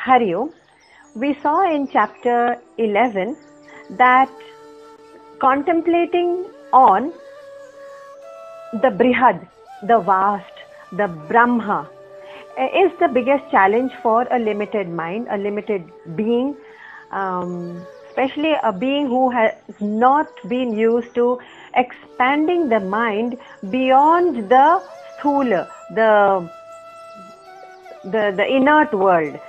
Hari Om. We saw in chapter 11 that contemplating on the Brihad, the vast, the Brahma, is the biggest challenge for a limited mind, a limited being, especially a being who has not been used to expanding the mind beyond the sthula, the inert world.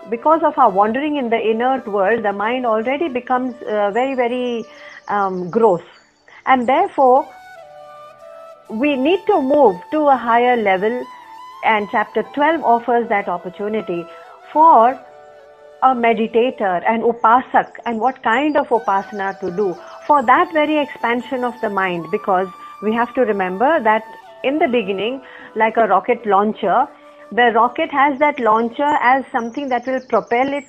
Because of our wandering in the inert world, the mind already becomes very, very gross. And therefore, we need to move to a higher level, and chapter 12 offers that opportunity for a meditator, an upasak, and what kind of upasana to do for that very expansion of the mind. Because we have to remember that in the beginning, like a rocket launcher, the rocket has that launcher as something that will propel it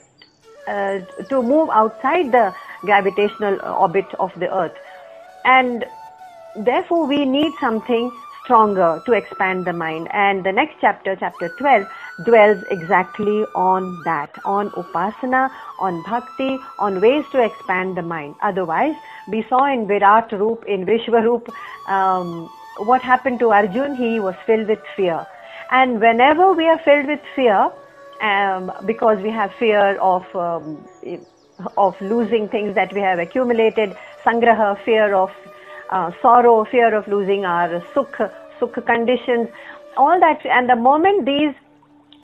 to move outside the gravitational orbit of the earth. And therefore, we need something stronger to expand the mind. And the next chapter, chapter 12, dwells exactly on that, on upasana, on bhakti, on ways to expand the mind. Otherwise, we saw in Virat Roop, in Vishwaroop, what happened to Arjun. He was filled with fear. And whenever we are filled with fear, because we have fear of losing things that we have accumulated, sangraha, fear of sorrow, fear of losing our sukh conditions, all that. And the moment these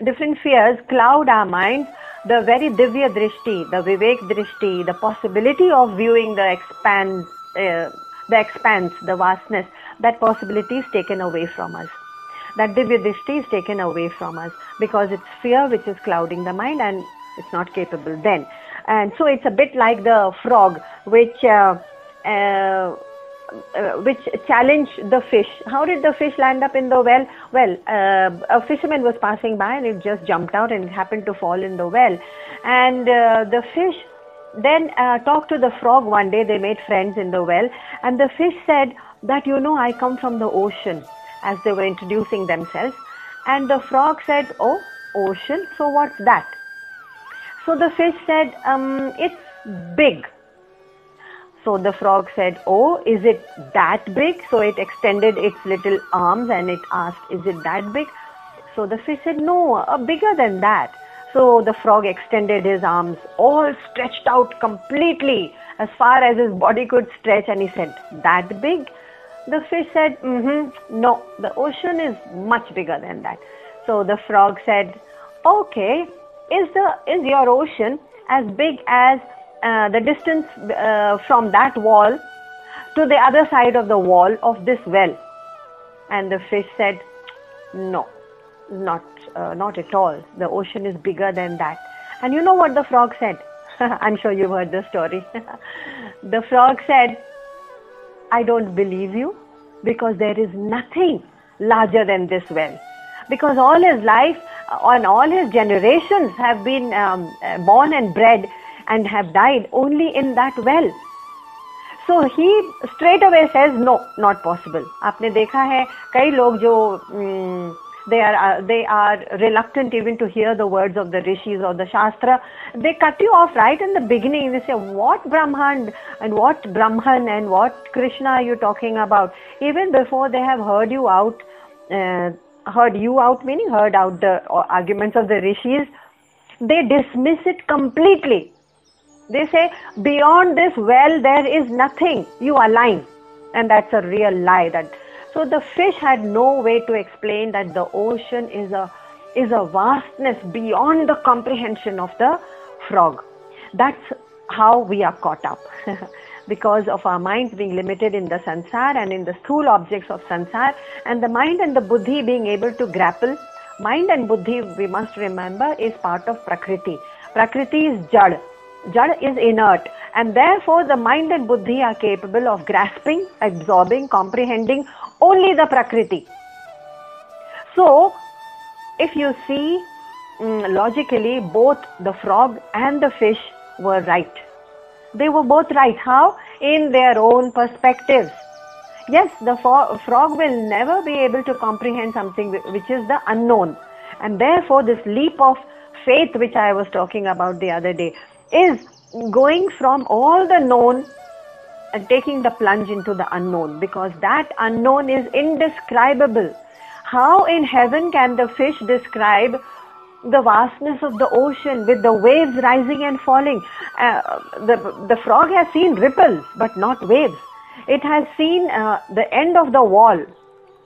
different fears cloud our minds, the very divya drishti, the vivek drishti, the possibility of viewing the expanse, the vastness, that possibility is taken away from us. That divya drishti is taken away from us because it's fear which is clouding the mind and it's not capable then. And so it's a bit like the frog which challenged the fish. How did the fish land up in the well? Well, a fisherman was passing by and it just jumped out and it happened to fall in the well. And the fish then talked to the frog one day. They made friends in the well. And the fish said that, I come from the ocean, as they were introducing themselves. And the frog said, oh, ocean, so what's that? So the fish said, it's big. So the frog said, oh, is it that big? So it extended its little arms and it asked, is it that big? So the fish said, no, bigger than that. So the frog extended his arms, all stretched out completely, as far as his body could stretch, and he said, that big? The fish said, no, the ocean is much bigger than that. So the frog said, okay, is your ocean as big as the distance from that wall to the other side of the wall of this well? And the fish said, no, not at all. The ocean is bigger than that. And you know what the frog said? I'm sure you've heard the story. The frog said, I don't believe you, because there is nothing larger than this well. Because all his life and all his generations have been born and bred and have died only in that well. So he straight away says, no, not possible. आपने देखा है कई लोग जो they are reluctant even to hear the words of the rishis or the shastra. They cut you off right in the beginning. They say, what Brahman and what Brahman and what Krishna are you talking about? Even before they have heard you out meaning heard out the arguments of the rishis, they dismiss it completely. They say, beyond this well there is nothing. You are lying. And that's a real lie. So the fish had no way to explain that the ocean is a vastness beyond the comprehension of the frog. That's how we are caught up. Because of our minds being limited in the sansar and in the sthul objects of sansar, and the mind and the buddhi being able to grapple. Mind and buddhi, we must remember, is part of prakriti. Prakriti is jad. Jad is inert, and therefore the mind and buddhi are capable of grasping, absorbing, comprehending only the prakriti. So, if you see logically, both the frog and the fish were right. They were both right. How? In their own perspectives. Yes, the frog will never be able to comprehend something which is the unknown. And therefore, this leap of faith which I was talking about the other day is going from all the known and taking the plunge into the unknown, because that unknown is indescribable. How in heaven can the fish describe the vastness of the ocean with the waves rising and falling? The frog has seen ripples but not waves. It has seen the end of the wall,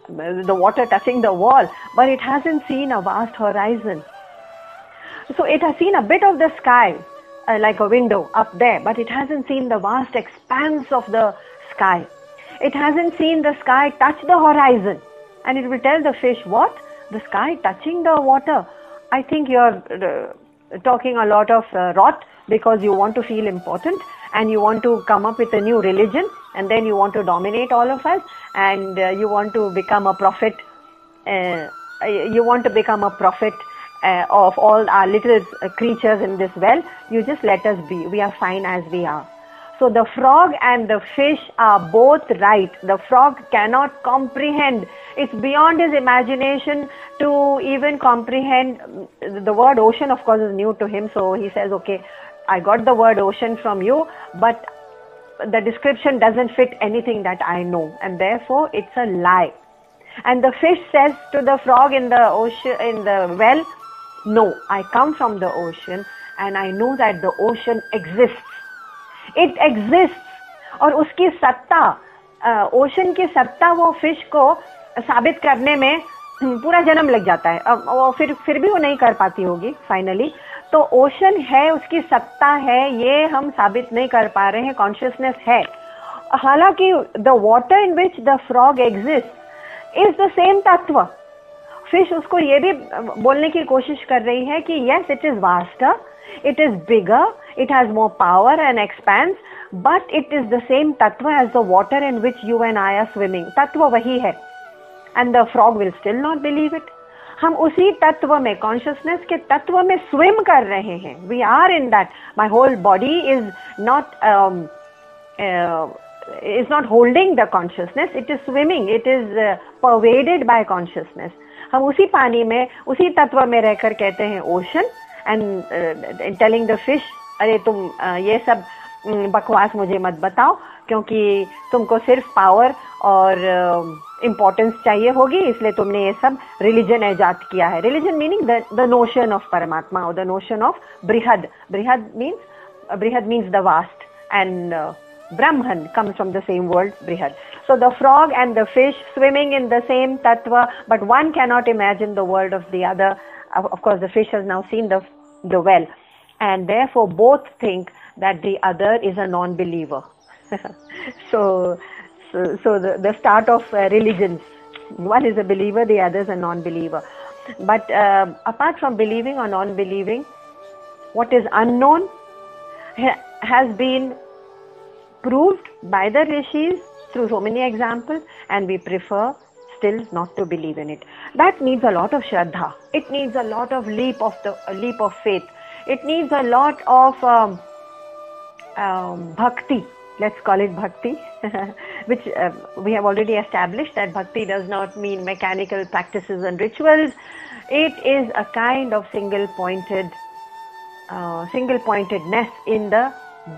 the water touching the wall, but it hasn't seen a vast horizon. So it has seen a bit of the sky, like a window up there, but it hasn't seen the vast expanse of the sky. It hasn't seen the sky touch the horizon. And it will tell the fish, what? The sky touching the water? I think you're talking a lot of rot, because you want to feel important and you want to come up with a new religion, and then you want to dominate all of us, and you want to become a prophet. You want to become a prophet of all our little creatures in this well. You just let us be. We are fine as we are. So the frog and the fish are both right. The frog cannot comprehend. It's beyond his imagination to even comprehend. The word ocean, of course, is new to him. So he says, okay, I got the word ocean from you, but the description doesn't fit anything that I know. And therefore, it's a lie. And the fish says to the frog in the ocean, in the well, no, I come from the ocean and I know that the ocean exists. It exists. और उसकी सत्ता, ocean की सत्ता वो fish को साबित करने में पूरा जन्म लग जाता है. वो फिर भी वो नहीं कर पाती होगी फाइनली. तो ओशन है, उसकी सत्ता है, ये हम साबित नहीं कर पा रहे हैं. कॉन्शियसनेस है. हालांकि the water in which the frog exist is the same तत्व. फिश उसको ये भी बोलने की कोशिश कर रही है कि yes, it is vaster, it is bigger, it has more power and expanse, but it is the same tattva as the water in which you and I are swimming. तत्व वही है. And the frog will still not believe it. हम उसी तत्व में, consciousness के तत्व में स्विम कर रहे हैं. We are in that. My whole body is not holding the consciousness. It is swimming. It is pervaded by consciousness. हम उसी पानी में, उसी तत्व में रहकर कहते हैं ocean, and telling the fish, अरे तुम ये सब बकवास मुझे मत बताओ, क्योंकि तुमको सिर्फ पावर और इम्पोर्टेंस चाहिए होगी, इसलिए तुमने ये सब रिलीजन ईजाद किया है. Religion meaning the notion of परमात्मा और द नोशन ऑफ बृहद. बृहद means the vast, and Brahman comes from the same word, Brihad. So the frog and the fish swimming in the same tattva, but one cannot imagine the world of the other. Of course, the fish has now seen the well, and therefore both think that the other is a non-believer. So the start of religions. One is a believer, the other is a non-believer. But apart from believing or non-believing, what is unknown has been proved by the rishis through so many examples, and we prefer still not to believe in it. That needs a lot of shraddha. It needs a lot of leap of faith. It needs a lot of bhakti. Let's call it bhakti, which we have already established that bhakti does not mean mechanical practices and rituals. It is a kind of single-pointedness in the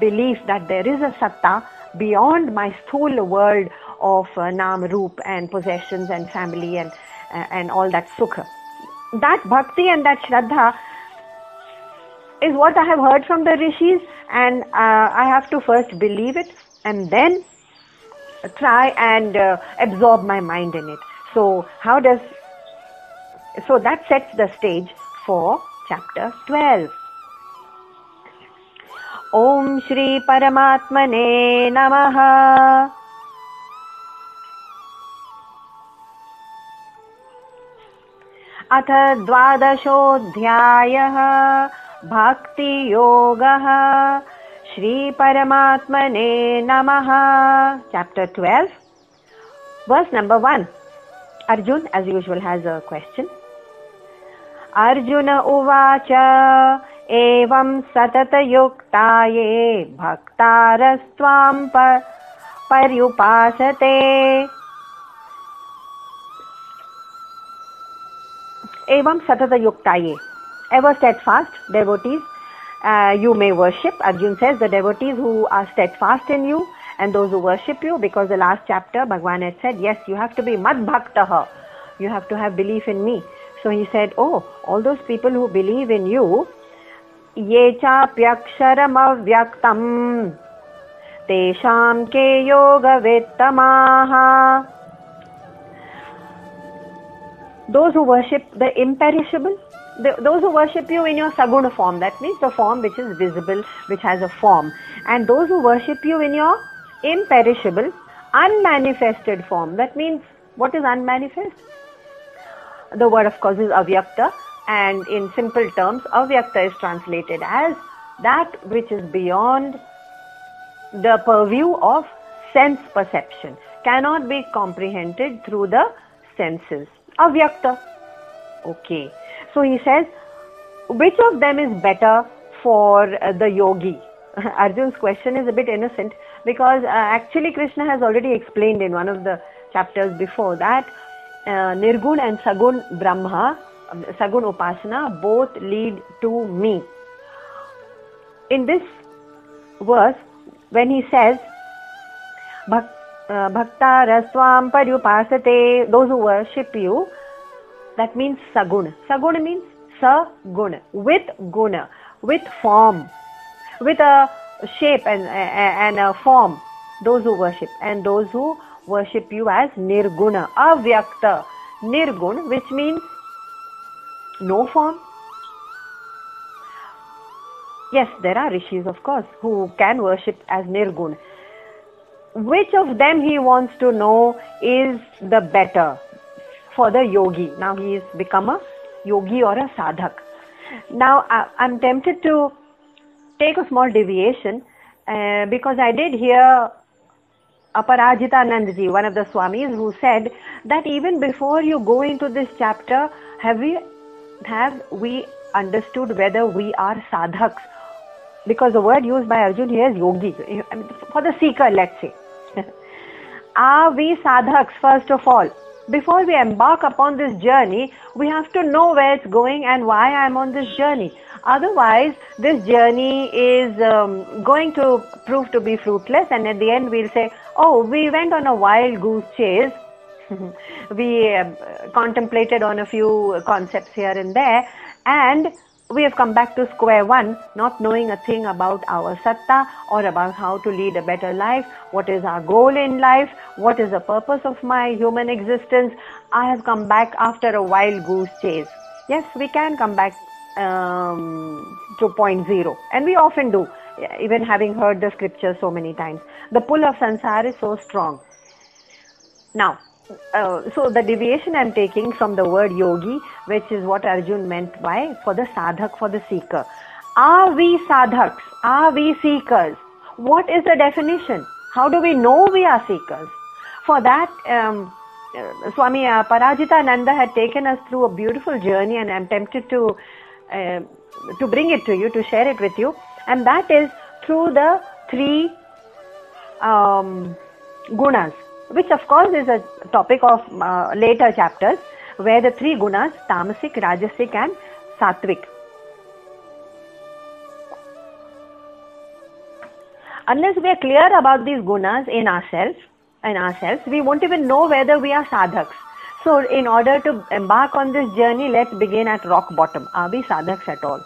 belief that there is a satta beyond my sthula world of naam, roop and possessions and family and all that sukha. That bhakti and that shraddha is what I have heard from the rishis, and I have to first believe it and then try and absorb my mind in it. So that sets the stage for chapter 12. Om Shri Paramatmane Namaha. Atha dvadashodhyayah Bhakti Yogah Shri Paramatmane Namaha. Chapter 12, verse number 1. Arjun, as usual, has a question. Arjuna uvacha evam satatayuktaye bhaktarastvam paryupasate. Evam satatayuktaye. ever steadfast devotees you may worship. Arjun says the devotees who are steadfast in you and those who worship you, because the last chapter Bhagavan had said, yes, you have to be mad bhaktaha, you have to have belief in me. So he said, oh, all those people who believe in you, ye chapyaksharam avyaktam tesham ke yoga vettamaha. Those who worship the imperishable, those who worship you in your saguna form, that means the form which is visible, which has a form, and those who worship you in your imperishable, unmanifested form, that means what is unmanifest? The word of course is avyakta, and in simple terms avyakta is translated as that which is beyond the purview of sense perception, cannot be comprehended through the senses. Avyakta. Okay. So he says, which of them is better for the yogi? Arjun's question is a bit innocent, because actually Krishna has already explained in one of the chapters before that Nirgun and Sagun Brahma, Sagun Upasana both lead to me. In this verse, when he says Bhakta Raswam Paryupasate, those who worship you, that means Saguna. Saguna means Saguna, with guna, with form, with a shape and a form. Those who worship, and those who worship you as Nirguna, Avyakta, Nirgun, which means no form. Yes, there are rishis, of course, who can worship as Nirgun. Which of them he wants to know is the better for the yogi? Now he has become a yogi or a sadhak. Now I'm tempted to take a small deviation because I did hear Aparajitanandji, one of the Swamis, who said that even before you go into this chapter, have we understood whether we are sadhaks? Because the word used by Arjun here is yogi, for the seeker, let's say. Are we sadhaks first of all? Before we embark upon this journey, we have to know where it's going and why I am on this journey. Otherwise, this journey is going to prove to be fruitless, and at the end we'll say, oh, we went on a wild goose chase. We contemplated on a few concepts here and there, and we have come back to square one, not knowing a thing about our satta or about how to lead a better life, what is our goal in life, what is the purpose of my human existence. I have come back after a wild goose chase. Yes, we can come back to point zero, and we often do, even having heard the scriptures so many times. The pull of sansar is so strong. Now, so the deviation I'm taking from the word yogi, which is what Arjun meant by for the sadhak, for the seeker. Are we sadhaks? Are we seekers? What is the definition? How do we know we are seekers? For that, Swami Parajitananda had taken us through a beautiful journey, and I'm tempted to bring it to you, to share it with you, and that is through the three gunas, which of course is a topic of later chapters, where the three gunas, tamasic, rajasic and sattvic. Unless we are clear about these gunas in ourselves, we won't even know whether we are sadhaks. So in order to embark on this journey, let's begin at rock bottom. Are we sadhaks at all?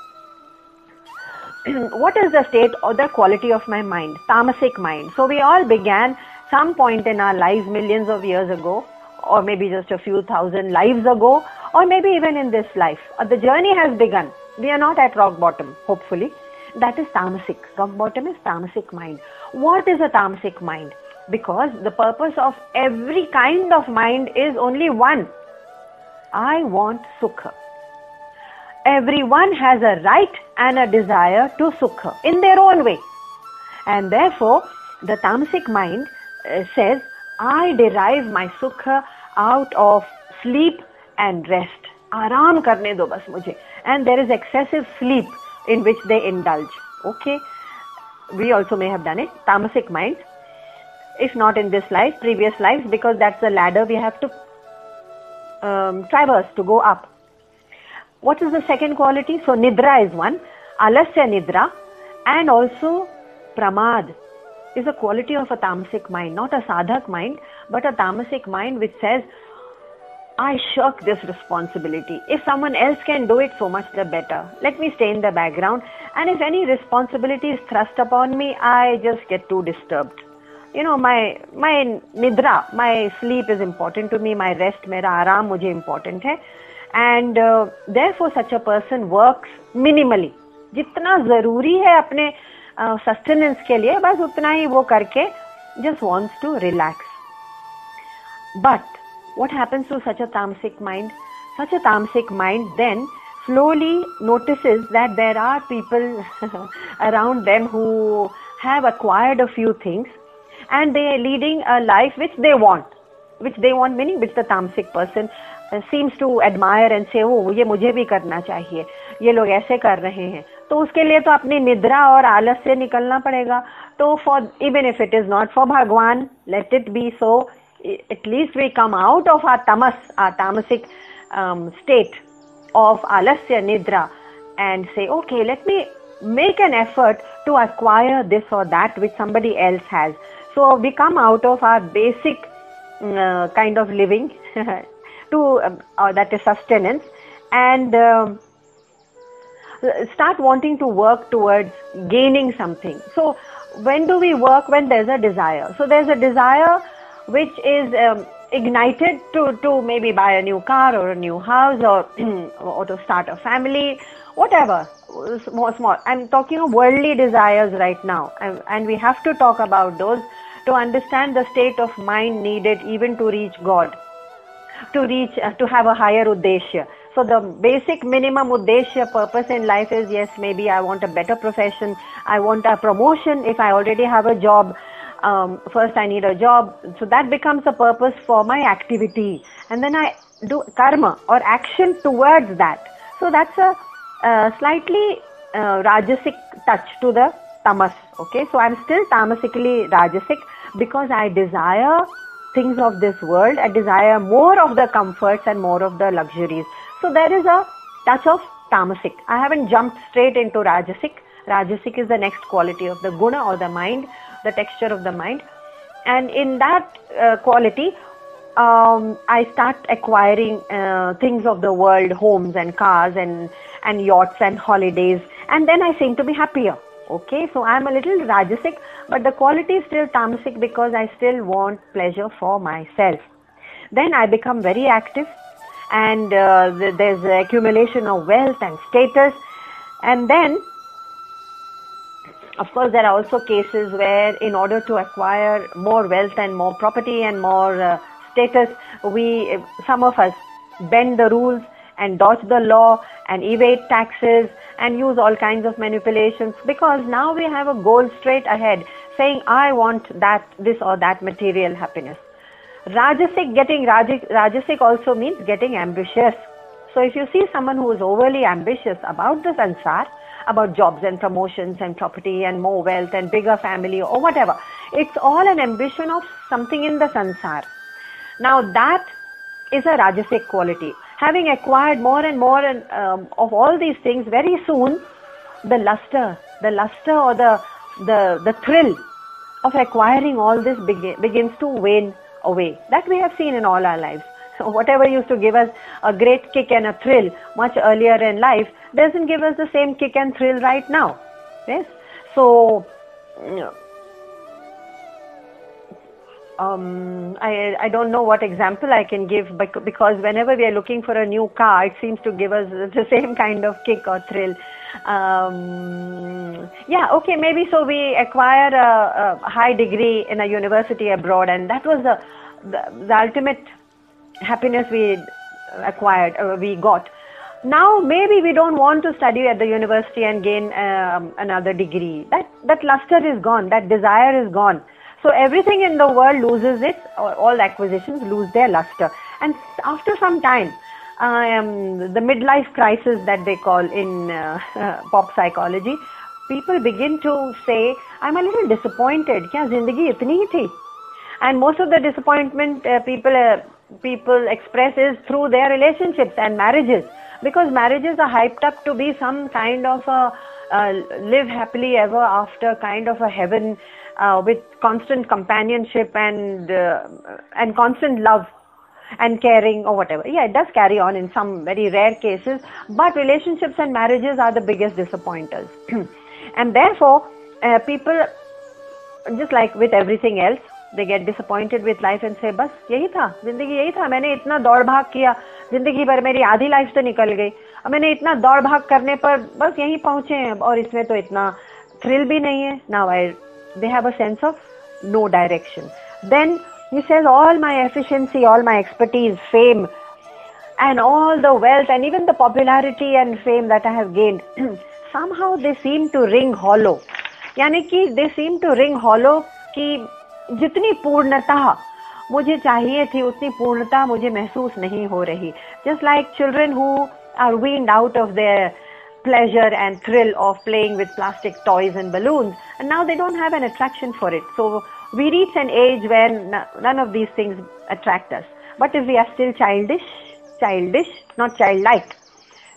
What is the state or the quality of my mind? Tamasic mind. So we all began some point in our lives millions of years ago, or maybe just a few thousand lives ago, or maybe even in this life. The journey has begun. We are not at rock bottom, hopefully. That is tamasic. Rock bottom is tamasic mind. What is a tamasic mind? Because the purpose of every kind of mind is only one. I want sukha. Everyone has a right and a desire to sukha in their own way. And therefore, the tamasic mind says, I derive my sukha out of sleep and rest. Aram karne do bas mujhe. And there is excessive sleep in which they indulge. Okay, we also may have done it. Tamasic mind, if not in this life, previous lives, because that's the ladder we have to traverse to go up. What is the second quality? So Nidra is one, Alasya Nidra, and also Pramad is a quality of a tamasic mind, not a sadhak mind, but a tamasic mind which says, I shirk this responsibility. If someone else can do it, so much the better. Let me stay in the background. And if any responsibility is thrust upon me, I just get too disturbed. You know, my nidra, my sleep is important to me. My rest, mera aaram mujhe important hai. And therefore such a person works minimally. जितना जरूरी है अपने sustenance के लिए, बस उतना ही वो करके just wants to relax. But what happens to such a tamasic mind? Such a tamasic mind then slowly notices that there are people around them who have acquired a few things and they are leading a life which they want, meaning which the tamasic person seems to admire and say, oh, ये मुझे भी करना चाहिए, ये लोग ऐसे कर रहे हैं. तो उसके लिए तो अपनी निद्रा और आलस से निकलना पड़ेगा. तो for even if it is not for Bhagwan, let it be so. At least we come out of our tamas, our tamasic state of alasya nidra and say, okay, let me make an effort to acquire this or that which somebody else has. So we come out of our basic kind of living to that is sustenance and start wanting to work towards gaining something. So when do we work? When there's a desire. So there's a desire which is ignited to maybe buy a new car or a new house or to start a family, whatever, small. I'm talking of worldly desires right now, and we have to talk about those to understand the state of mind needed even to reach God, to have a higher uddeshya. So the basic minimum uddeshya purpose in life is, yes, maybe I want a better profession, I want a promotion if I already have a job. First I need a job, so that becomes a purpose for my activity, and then I do karma or action towards that. So that's a slightly rajasic touch to the tamas. Okay, so I'm still tamasically rajasic because I desire things of this world. I desire more of the comforts and more of the luxuries. So there is a touch of tamasic. I haven't jumped straight into rajasic. Rajasic is the next quality of the guna or the mind, the texture of the mind, and in that quality I start acquiring things of the world, homes and cars and yachts and holidays, and then I seem to be happier. Okay, so I'm a little rajasic, but the quality is still tamasic because I still want pleasure for myself. Then I become very active, and there's accumulation of wealth and status, and then of course, there are also cases where in order to acquire more wealth and more property and more status, some of us bend the rules and dodge the law and evade taxes and use all kinds of manipulations, because now we have a goal straight ahead saying, I want this or that material happiness. Rajasic also means getting ambitious. So if you see someone who is overly ambitious about the sansar, about jobs and promotions and property and more wealth and bigger family or whatever, it's all an ambition of something in the sansar. Now that is a rajasic quality. Having acquired more and more of all these things, very soon the luster or the thrill of acquiring all this begins to wane away. That we have seen in all our lives. So whatever used to give us a great kick and a thrill much earlier in life doesn't give us the same kick and thrill right now. Yes. So I don't know what example I can give, because whenever we are looking for a new car, it seems to give us the same kind of kick or thrill. Yeah, okay, maybe so we acquire a high degree in a university abroad, and that was the ultimate happiness we acquired, we got. Now maybe we don't want to study at the university and gain another degree. That luster is gone, that desire is gone. So everything in the world loses its, all acquisitions lose their luster. And after some time, the midlife crisis that they call in pop psychology, people begin to say, I'm a little disappointed. Kya zindagi itni hi thi? And most of the disappointment people express is through their relationships and marriages. because marriages are hyped up to be some kind of a live happily ever after kind of a heaven, with constant companionship and constant love and caring or whatever. Yeah, it does carry on in some very rare cases, but relationships and marriages are the biggest disappointers. And therefore, people, just like with everything else, they get disappointed with life and say, बस यही था, जिंदगी यही था, मैंने इतना दौड़ भाग किया, जिंदगी भर मेरी आधी लाइफ तो निकल गई, अब मैंने इतना दौड़ भाग करने पर बस यहीं पहुंचे हैं, और इसमें तो इतना थ्रिल भी नहीं है. Now they have a sense of no direction. Then he says, all my efficiency, all my expertise, fame, and all the wealth and even the popularity and fame that I have gained, somehow they seem to ring hollow. यानी कि they seem to ring hollow कि जितनी पूर्णता मुझे चाहिए थी उतनी पूर्णता मुझे महसूस नहीं हो रही. Just like children who are weaned out of their pleasure and thrill of playing with plastic toys and balloons, and now they don't have an attraction for it. So we reach an age when none of these things attract us. But if we are still childish, not childlike,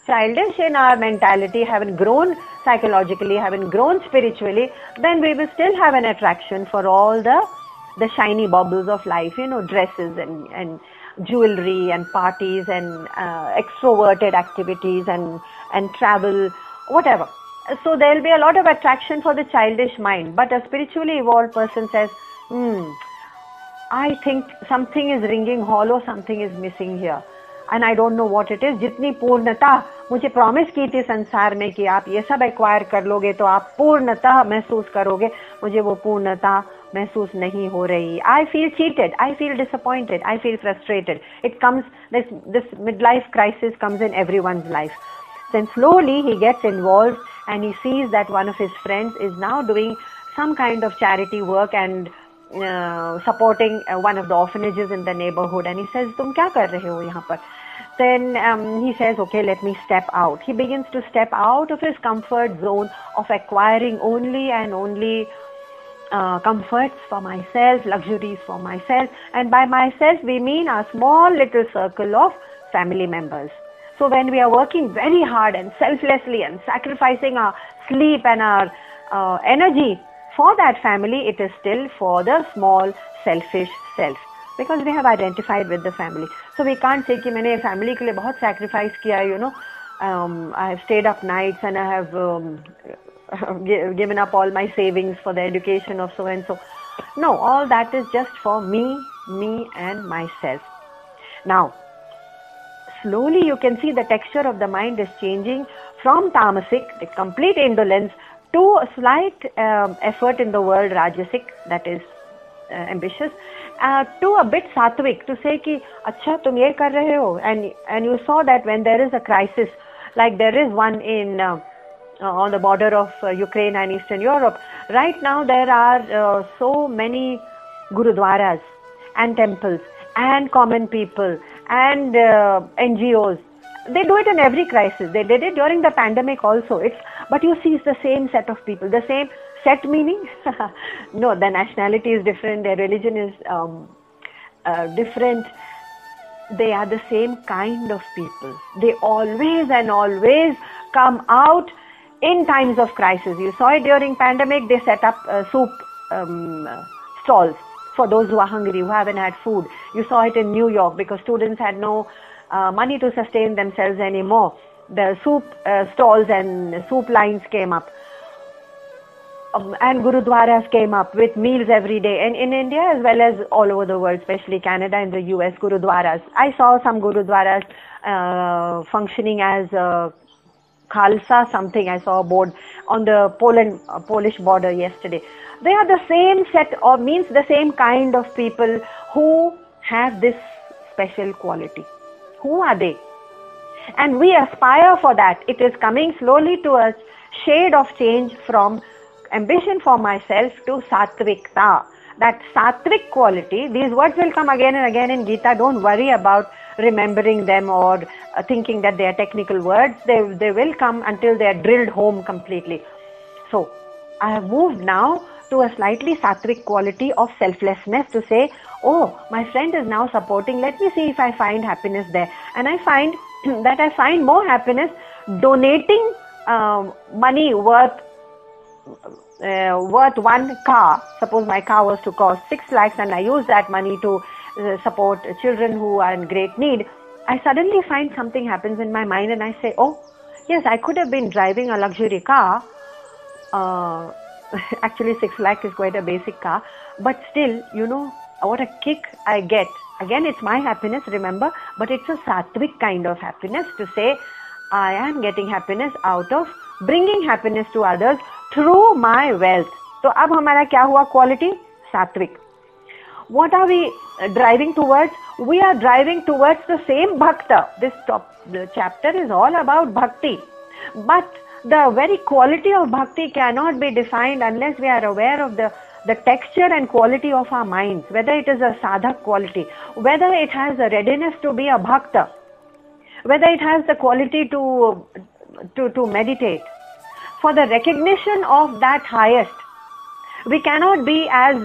childish in our mentality, haven't grown psychologically, haven't grown spiritually, then we will still have an attraction for all the shiny baubles of life, dresses and jewelry and parties and extroverted activities and travel, whatever. So there will be a lot of attraction for the childish mind. But a spiritually evolved person says, I think something is ringing hollow, something is missing here. And I don't know what it is. जितनी पूर्णता मुझे promise की थी संसार में कि आप ये सब एक्वायर कर लोगे तो आप पूर्णता महसूस करोगे, मुझे वो पूर्णता महसूस नहीं हो रही. I feel cheated, I feel disappointed, I feel frustrated. It comes, this midlife crisis comes in everyone's life. Then slowly he gets involved and he sees that one of his friends is now doing some kind of charity work and supporting one of the orphanages in the neighborhood. And he says, तुम क्या कर रहे हो यहाँ पर? Then he says, okay, let me step out. He begins to step out of his comfort zone of acquiring only and only comforts for myself, luxuries for myself. And by myself, we mean a small little circle of family members. So when we are working very hard and selflessly and sacrificing our sleep and our energy for that family, it is still for the small selfish self. Because we have identified with the family. So we can't say कि मैंने family के लिए बहुत sacrifice किया, I have stayed up nights and I have given up all my savings for the education of so and so. No, all that is just for me and myself. Now, slowly you can see the texture of the mind is changing from tamasic, the complete indolence, to a slight effort in the world, rajasic, that is ambitious, to a bit sattvic, to say ki acha tum ye kar rahe ho, and you saw that when there is a crisis, like there is one in on the border of Ukraine and Eastern Europe, right now there are so many gurudwaras and temples and common people and NGOs. They do it in every crisis. They did it during the pandemic also. But you see, it's the same set of people. The same set meaning? No, the nationality is different. Their religion is different. They are the same kind of people. They always and always come out in times of crisis. You saw it during pandemic. They set up soup stalls for those who are hungry, who haven't had food. You saw it in New York because students had no money to sustain themselves anymore. The soup stalls and soup lines came up. And gurudwaras came up with meals every day. And in India as well as all over the world, especially Canada and the US, gurudwaras. I saw some gurudwaras functioning as Khalsa something. I saw a board on the Polish border yesterday. They are the same set, or means the same kind of people who have this special quality. Who are they? And we aspire for that. It is coming slowly to a shade of change from ambition for myself to sattvikta. That sattvic quality, these words will come again and again in Gita. Don't worry about remembering them or thinking that they are technical words. They will come until they are drilled home completely. So, I have moved now to a slightly sattvic quality of selflessness to say, oh, my friend is now supporting, let me see if I find happiness there. And I find that I find more happiness donating money worth one car. Suppose my car was to cost 6 lakhs and I use that money to support children who are in great need. I suddenly find something happens in my mind and I say, oh, yes, I could have been driving a luxury car. Actually, 6 lakh is quite a basic car. But still, you know, what a kick I get. Again, it's my happiness, remember, but it's a sattvic kind of happiness to say, I am getting happiness out of bringing happiness to others through my wealth. So, अब हमारा क्या हुआ quality? Sattvic. What are we driving towards? We are driving towards the same bhakta. The chapter is all about bhakti. But the very quality of bhakti cannot be defined unless we are aware of the texture and quality of our minds, whether it is a sadhak quality, whether it has a readiness to be a bhakta, whether it has the quality to meditate. For the recognition of that highest, we cannot be as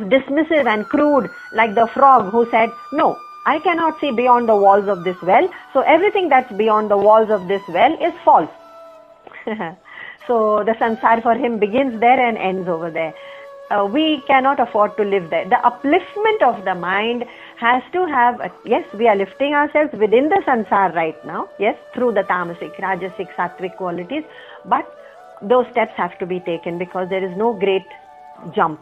dismissive and crude like the frog who said, no, I cannot see beyond the walls of this well, so everything that's beyond the walls of this well is false. So the sansar for him begins there and ends over there. We cannot afford to live there. The upliftment of the mind has to have, yes, we are lifting ourselves within the sansar right now, yes, through the tamasic, rajasic, sattvic qualities, but those steps have to be taken because there is no great jump.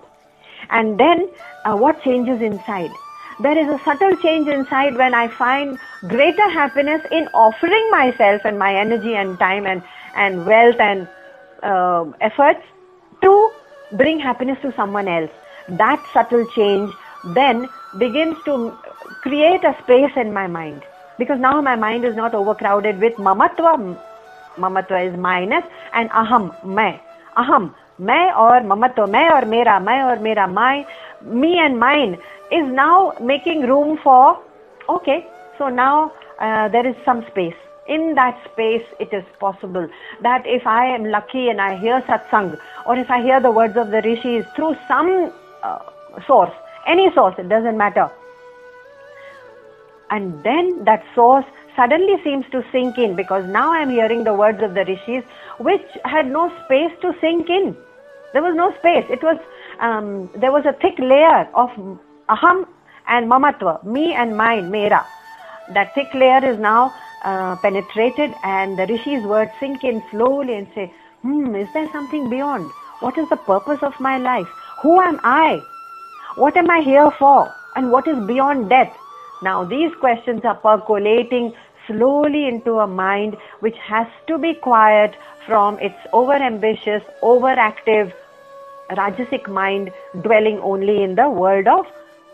And then what changes inside? There is a subtle change inside when I find greater happiness in offering myself and my energy and time and wealth and efforts to bring happiness to someone else. That subtle change then begins to create a space in my mind, because now my mind is not overcrowded with mamatva. Mamatva is minus, and aham, मैं. Aham, मैं और mamatva, मैं और मेरा, my, me and mine is now making room for, okay, so now there is some space. In that space, it is possible that if I am lucky and I hear satsang, or if I hear the words of the rishis through some source, any source, it doesn't matter. And then that source suddenly seems to sink in, because now I am hearing the words of the rishis, which had no space to sink in. There was no space. It was, there was a thick layer of aham and mamatva, me and mine, mera. That thick layer is now penetrated, and the rishis' words sink in slowly and say, is there something beyond? What is the purpose of my life? Who am I? What am I here for? And what is beyond death? Now these questions are percolating slowly into a mind which has to be quiet from its over-ambitious, overactive, rajasic mind dwelling only in the world of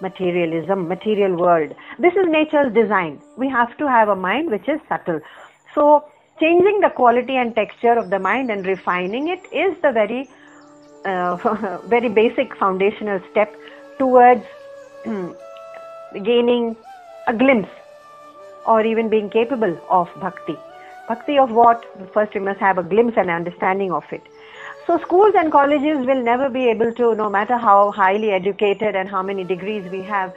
materialism, material world. This is nature's design. We have to have a mind which is subtle. So changing the quality and texture of the mind and refining it is the very, very basic foundational step towards gaining a glimpse or even being capable of bhakti. Bhakti of what? First we must have a glimpse and understanding of it. So schools and colleges will never be able to, no matter how highly educated and how many degrees we have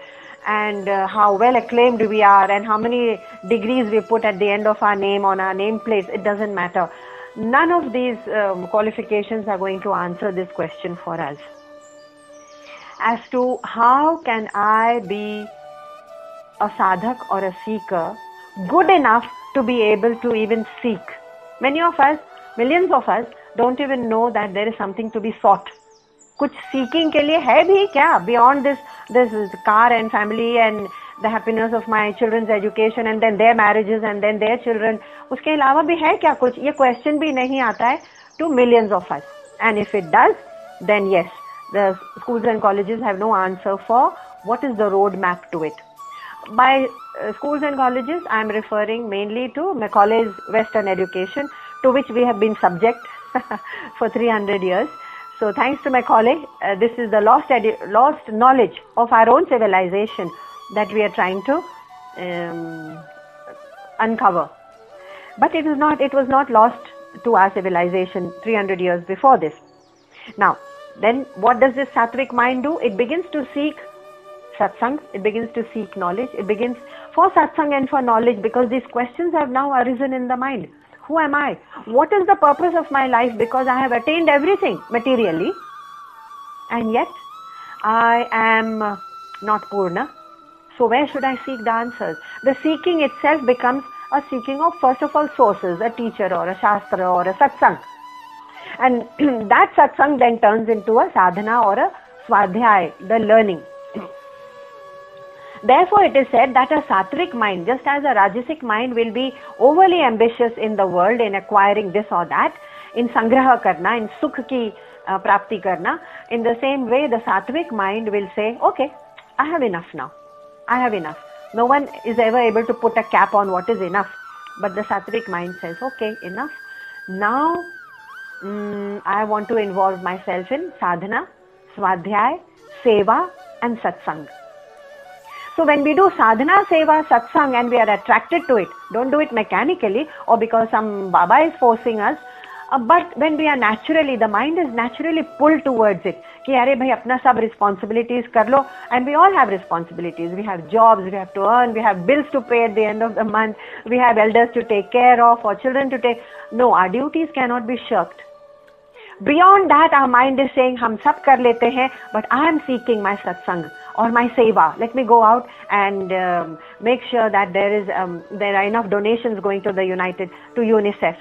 and how well acclaimed we are and how many degrees we put at the end of our name on our nameplates, it doesn't matter. None of these qualifications are going to answer this question for us. As to how can I be a sadhak or a seeker good enough to be able to even seek. Many of us, millions of us, don't even know that there is something to be sought. कुछ seeking के लिए है भी क्या? Beyond this car and family and the happiness of my children's education and then their marriages and then their children. उसके अलावा भी है क्या कुछ? ये question भी नहीं आता है to millions of us. And if it does, then yes, the schools and colleges have no answer for what is the road map to it. By schools and colleges, I am referring mainly to Macaulay's Western education, to which we have been subject for 300 years. So thanks to Macaulay, this is the lost knowledge of our own civilization that we are trying to uncover. But it was not lost to our civilization 300 years before this. Now, then what does this sattvic mind do? It begins to seek satsang, it begins to seek knowledge, it begins, for satsang and for knowledge, because these questions have now arisen in the mind. Who am I? What is the purpose of my life? Because I have attained everything materially, and yet I am not Purna. So where should I seek the answers? The seeking itself becomes a seeking of, first of all, sources, a teacher or a shastra or a satsang. And that satsang then turns into a sadhana or a swadhyay, the learning. Therefore, it is said that a sattvic mind, just as a rajasic mind will be overly ambitious in the world in acquiring this or that, in sangraha karna, in sukh ki prapti karna, in the same way the sattvic mind will say, okay, I have enough now. I have enough. No one is ever able to put a cap on what is enough. But the sattvic mind says, okay, enough. Now, I want to involve myself in sadhana, swadhyay, seva and satsang. So when we do sadhana, seva, satsang and we are attracted to it, don't do it mechanically or because some Baba is forcing us, but when we are naturally, the mind is naturally pulled towards it. Ki are bhai apna sab responsibilities kar lo, and we all have responsibilities. We have jobs, we have to earn, we have bills to pay at the end of the month, we have elders to take care of or children to take. No, our duties cannot be shirked. Beyond that, our mind is saying, hum sab kar lete hain, but I am seeking my satsang or my seva. Let me go out and make sure that there are enough donations going to the UNICEF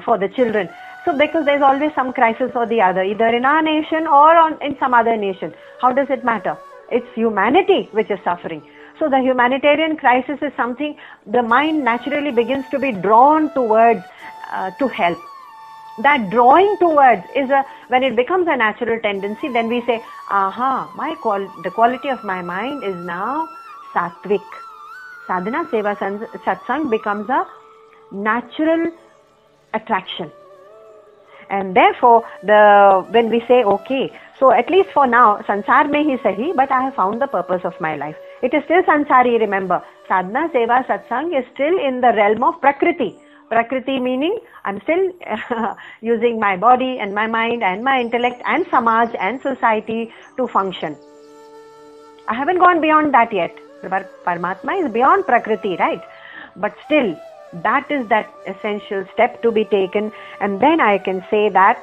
for the children. So because there's always some crisis or the other, either in our nation or in some other nation. How does it matter? It's humanity which is suffering. So the humanitarian crisis is something the mind naturally begins to be drawn towards to help. That drawing towards is when it becomes a natural tendency, then we say, aha, the quality of my mind is now sattvic. Sadhana, seva, satsang becomes a natural attraction. And therefore, when we say, okay, so at least for now, sansar mein hi sahi, but I have found the purpose of my life. It is still sansari, remember. Sadhana, seva, satsang is still in the realm of prakriti. Prakriti meaning I'm still using my body and my mind and my intellect and samaj and society to function. I haven't gone beyond that yet. Paramatma is beyond prakriti, right? But still, that is that essential step to be taken, and then I can say that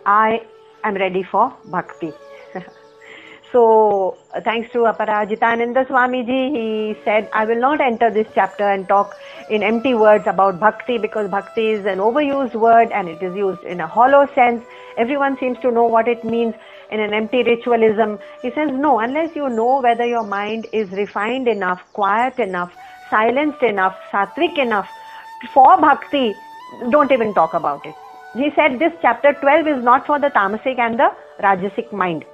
I am ready for bhakti. So, thanks to Aparajitananda Swamiji, he said, I will not enter this chapter and talk in empty words about bhakti, because bhakti is an overused word and it is used in a hollow sense. Everyone seems to know what it means in an empty ritualism. He says, no, unless you know whether your mind is refined enough, quiet enough, silenced enough, sattvic enough for bhakti, don't even talk about it. He said this chapter 12 is not for the tamasic and the rajasic mind.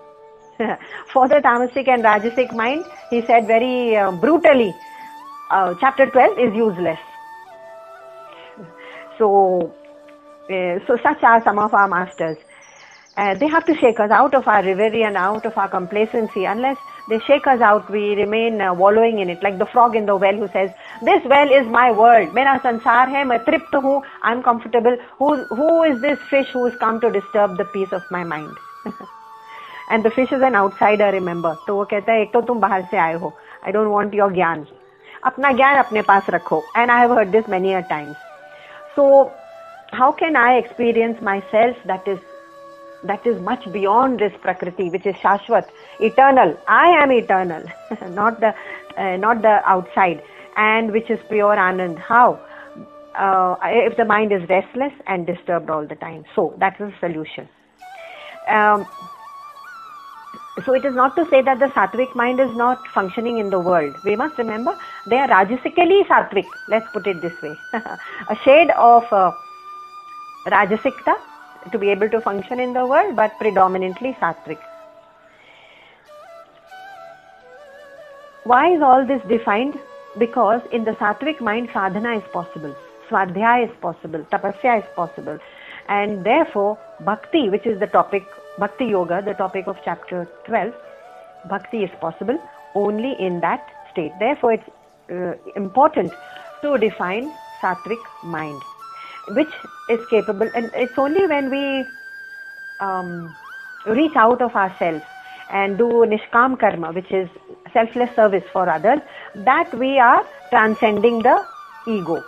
For the tamasic and rajasic mind, he said very brutally, chapter 12 is useless. So such are some of our masters. They have to shake us out of our reverie and out of our complacency. Unless they shake us out, we remain wallowing in it, like the frog in the well who says, this well is my world, mera sansar hai, main tript hu, I'm comfortable. Who is this fish who has come to disturb the peace of my mind? And the fish is an outsider, remember. तो वो कहता है, एक तो तुम बाहर से आए हो. I don't want your ज्ञान. अपना ज्ञान अपने पास रखो. And I have heard this many a times. So, how can I experience myself that is much beyond this prakriti, which is shashvat, eternal. I am eternal, not the outside, and which is pure anand. How? If the mind is restless and disturbed all the time. So, that is the solution. So it is not to say that the sattvic mind is not functioning in the world. We must remember they are rajasically sattvic. Let's put it this way. A shade of rajasikta to be able to function in the world, but predominantly sattvic. Why is all this defined? Because in the sattvic mind, sadhana is possible, swadhyaya is possible, tapasya is possible. And therefore, bhakti, which is the topic, bhakti yoga, the topic of chapter 12, bhakti is possible only in that state. Therefore, it's important to define sattvic mind, which is capable, and it's only when we reach out of ourselves and do nishkam karma, which is selfless service for others, that we are transcending the ego.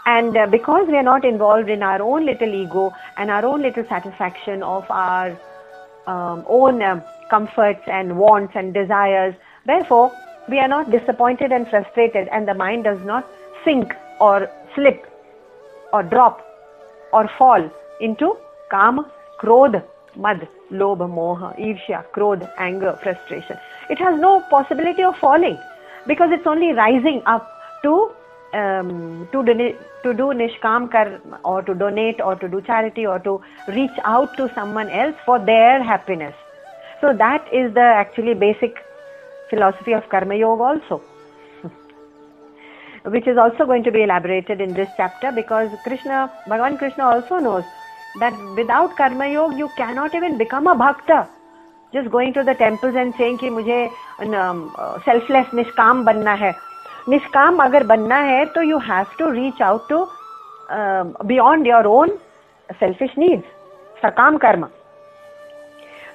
And because we are not involved in our own little ego and our own little satisfaction of our own comforts and wants and desires, therefore we are not disappointed and frustrated, and the mind does not sink or slip or drop or fall into kama, krodha, mad, lobha, moha, irshya, krodha, anger, frustration. It has no possibility of falling because it's only rising up to do nishkam karma, or to donate, or to do charity, or to reach out to someone else for their happiness. So that is the actually basic philosophy of Karma Yoga also, which is also going to be elaborated in this chapter, because Bhagavan Krishna also knows that without Karma Yoga you cannot even become a bhakta. Just going to the temples and saying कि मुझे selfless nishkam बनना है. Nishkam agar banna hai, तो you have to reach out to beyond your own selfish needs, sakam karma.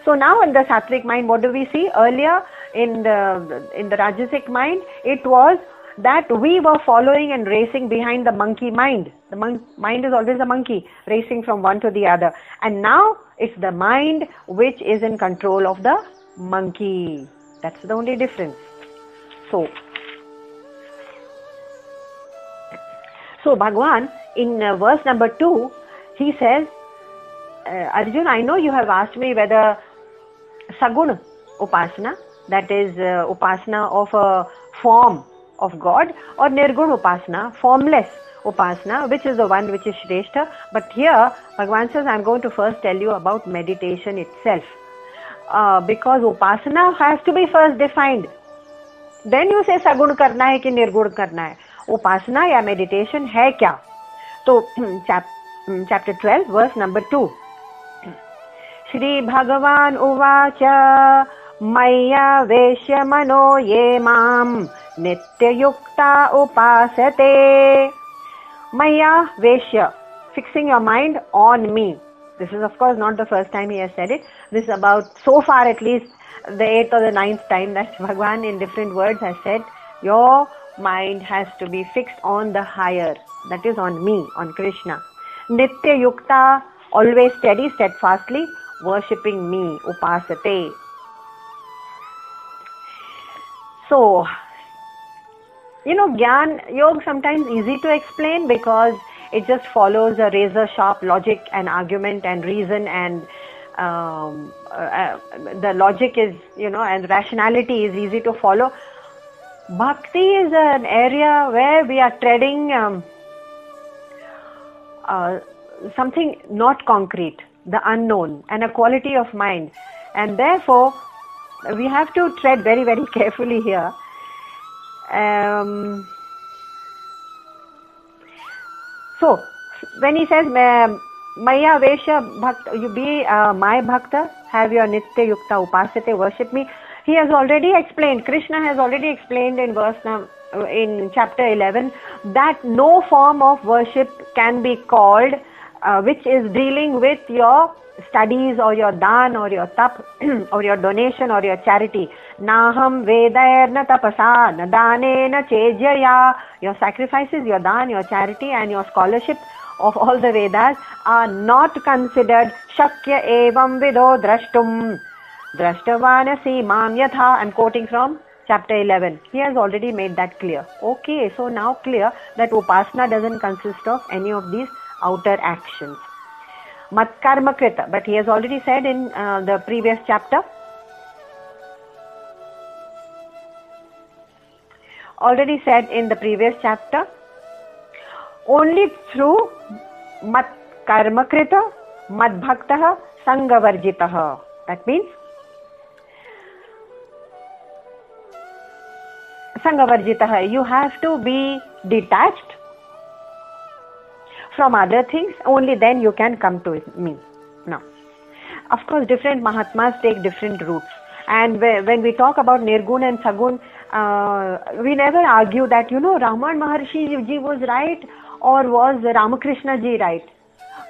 So now in the sattvic mind, what do we see? Earlier in the rajasic mind, it was that we were following and racing behind the monkey mind. The mind is always a monkey, racing from one to the other. And now it's the mind which is in control of the monkey. That's the only difference. So Bhagwan, in verse number 2, he says, Arjun, I know you have asked me whether Saguna Upasana, that is Upasana of a form of God, or Nirguna Upasana, formless Upasana, which is the one which is Shrestha. But here, Bhagwan says, I am going to first tell you about meditation itself. Because Upasana has to be first defined. Then you say Sagun karna hai ki Nirgun karna hai. उपासना या meditation है क्या? तो chapter 12 verse number 2, Shri भगवान उवाच मय्यावेश्य मनो ये माम नित्ययुक्ता उपासते. मय्यावेश्य, fixing your mind on me. This is of course not the first time he has said it. This is about, so far at least, the 8th or the 9th time that Bhagwan in different words has said, your mind has to be fixed on the higher, that is on me, on Krishna. Nitya yukta, always steady, steadfastly worshipping me, upasate. So, Gyan Yoga sometimes easy to explain because it just follows a razor sharp logic and argument and reason, and the logic is, and rationality is easy to follow. Bhakti is an area where we are treading something not concrete, the unknown, and a quality of mind. And therefore, we have to tread very, very carefully here. So, when he says, Maya Vesha Bhakta, you be my Bhakta, have your Nitya Yukta Upasate, worship me. He has already explained, Krishna has already explained in chapter 11 that no form of worship can be called which is dealing with your studies or your dan or your tap or your donation or your charity. Naham vedairna tapasa na danena chejaya. Your sacrifices, your dan, your charity and your scholarship of all the Vedas are not considered shakya evam vido drashtum. Drashtavanasi mam yatha. I'm quoting from chapter 11. He has already made that clear. Okay, so now clear that Upasana doesn't consist of any of these outer actions. Mat karma krita. But he has already said in the previous chapter. Already said in the previous chapter. Only through mat karma krita, mat bhaktaha, sangavarjitaha. That means Sangavarjitaha, you have to be detached from other things, only then you can come to me. Now, of course, different Mahatmas take different routes. And when we talk about Nirgun and Sagun, we never argue that, Raman Maharshi ji was right or was Ramakrishna ji right.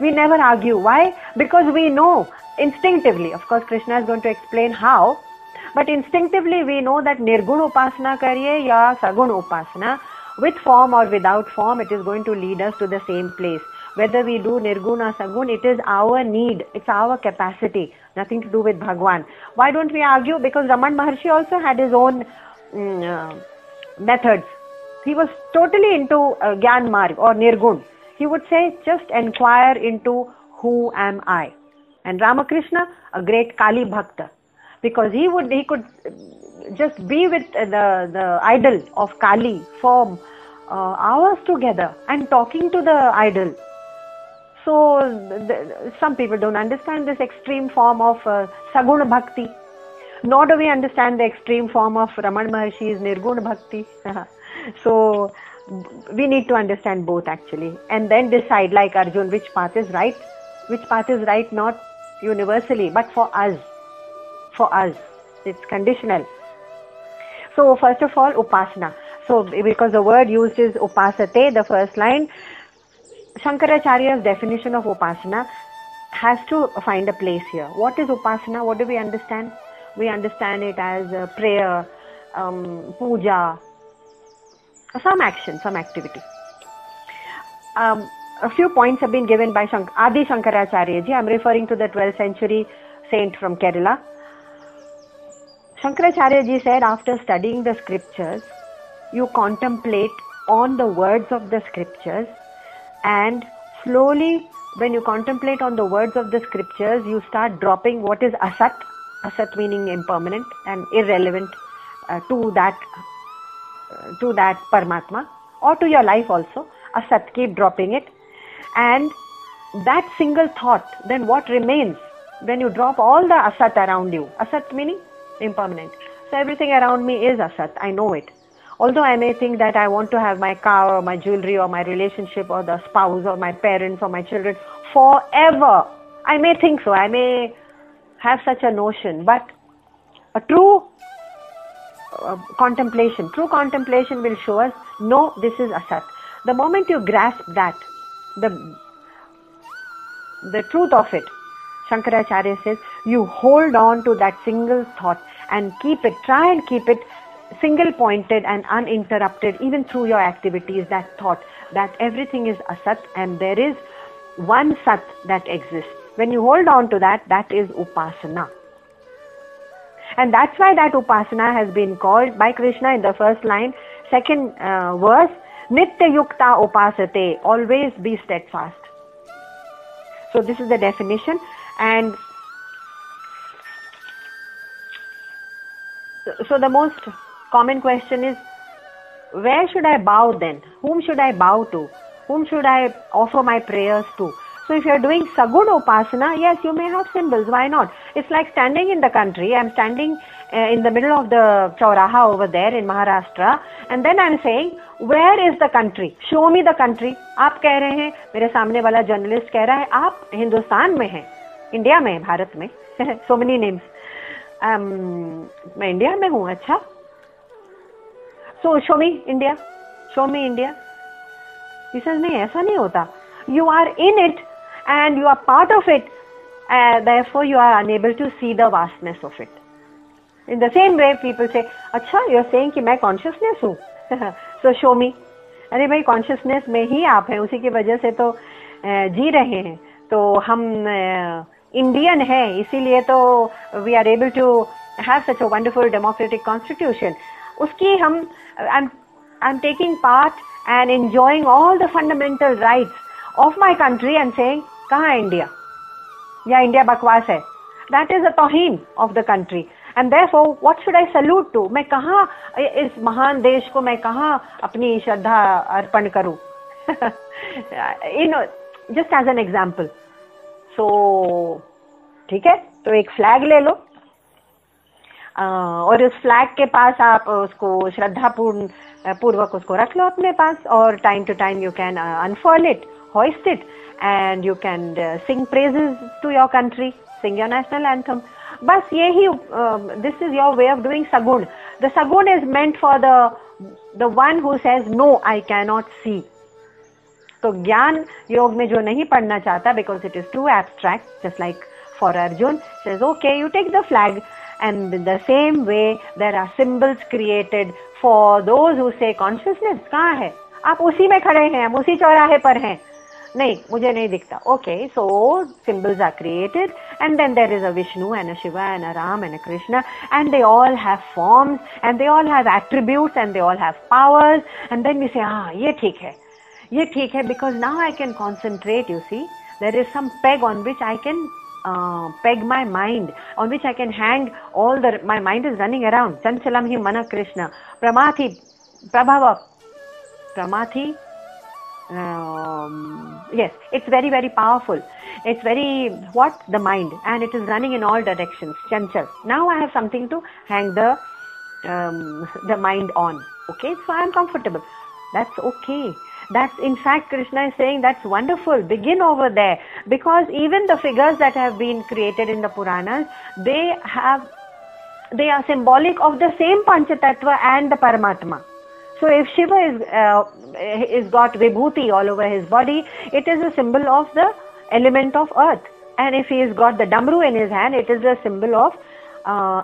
We never argue. Why? Because we know instinctively. Of course, Krishna is going to explain how. But instinctively we know that nirgun upasana kariye ya sagun upasana, with form or without form, it is going to lead us to the same place. Whether we do nirgun or sagun, it is our need, it's our capacity, nothing to do with Bhagwan. Why don't we argue? Because Raman Maharshi also had his own methods. He was totally into Gyan Marg or Nirgun. He would say, just inquire into who am I. And Ramakrishna, a great Kali Bhakta, because he could just be with the idol of Kali for hours together and talking to the idol. So some people don't understand this extreme form of Saguna Bhakti, nor do we understand the extreme form of Raman Maharshi's Nirguna Bhakti. So we need to understand both actually, and then decide, like Arjun, which path is right, which path is right, not universally, but for us. For us, it's conditional. So first of all, upasana. So because the word used is upasate, the first line, Shankaracharya's definition of upasana has to find a place here. What is upasana? What do we understand? We understand it as prayer, puja, some action, some activity. A few points have been given by Adi Shankaracharya ji. I am referring to the 12th century saint from Kerala. Shankaracharya ji said, after studying the scriptures, you contemplate on the words of the scriptures, and slowly when you contemplate on the words of the scriptures, you start dropping what is asat, asat meaning impermanent and irrelevant to that Paramatma or to your life also. Asat, keep dropping it, and that single thought, then what remains when you drop all the asat around you? Asat meaning impermanent. So everything around me is asat, I know it. Although I may think that I want to have my car or my jewelry or my relationship or the spouse or my parents or my children forever, I may think so, I may have such a notion, but a true contemplation will show us, no, this is asat. The moment you grasp that, the truth of it, Shankaracharya says, you hold on to that single thought and keep it, try and keep it single pointed and uninterrupted, even through your activities, that thought that everything is asat and there is one sat that exists. When you hold on to that, that is upasana. And that's why that upasana has been called by Krishna in the first line, second verse, Nitya Yukta Upasate, always be steadfast. So this is the definition. And so the most common question is, where should I bow then? Whom should I bow to? Whom should I offer my prayers to? So if you are doing Saguna Upasana, yes, you may have symbols. Why not? It's like standing in the country. I'm standing in the middle of the Chauraha over there in Maharashtra, and then I'm saying, where is the country? Show me the country. आप कह रहे हैं, मेरे सामने वाला journalist कह रहा है, आप हिंदुस्तान में हैं, इंडिया में, भारत में. So many names. मैं इंडिया में हूँ. अच्छा. So show me India. Show me India. He says, नहीं, ऐसा नहीं होता. You are in it and you are part of it. Therefore, you are unable to see the vastness of it. In the same way, people say, अच्छा, you are saying कि मैं consciousness हूँ. So show me. अरे भाई, consciousness में ही आप हैं, उसी की वजह से तो जी रहे हैं. तो हम इंडियन हैं, इसीलिए तो we are able to have such a wonderful democratic constitution. उसकी हम I'm taking part and enjoying all the fundamental rights of my country and saying, कहाँ है इंडिया? या इंडिया बकवास है? That is a तौहीन of the country. And therefore, what should I salute to? मैं कहाँ इस महान देश को मैं कहाँ अपनी श्रद्धा अर्पण करूँ? Just as an example. So, ठीक है? तो एक फ्लैग ले लो, और उस फ्लैग के पास आप उसको श्रद्धा पूर्वक उसको रख लो अपने पास, और time to time you can unfurl it, hoist it, and you can sing praises to your country, sing your national anthem. बस यही, this is your way of doing sagun. The sagun is meant for the one who says, no, I cannot see. तो ज्ञान योग में जो नहीं पढ़ना चाहता, because it is too abstract, just like for Arjun, says, okay, you take the flag And in the same way, there are symbols created for those who say consciousness कहाँ है? आप उसी में खड़े हैं, हम उसी चौराहे पर हैं. नहीं, मुझे नहीं दिखता. Okay, so symbols are created, and then there is a Vishnu and a Shiva and a Ram and a Krishna, and they all have forms, and they all have attributes, and they all have powers, and then we say, ये ठीक है, ये ठीक है, because now I can concentrate. You see, there is some peg on which I can peg my mind, on which I can hang all the. My mind is running around. Chanchalam hi mana Krishna, Pramathi, Prabhava, Pramathi. Yes, it's very, very powerful. It's very, the mind, and it is running in all directions. Chanchal. Now I have something to hang the mind on. Okay, so I am comfortable. That's okay. That's, in fact, Krishna is saying that's wonderful. Begin over there, because even the figures that have been created in the Puranas, they are symbolic of the same Panchatattva and the Paramatma. So if Shiva is got vibhuti all over his body, it is a symbol of the element of earth. And if he has got the damru in his hand, it is a symbol of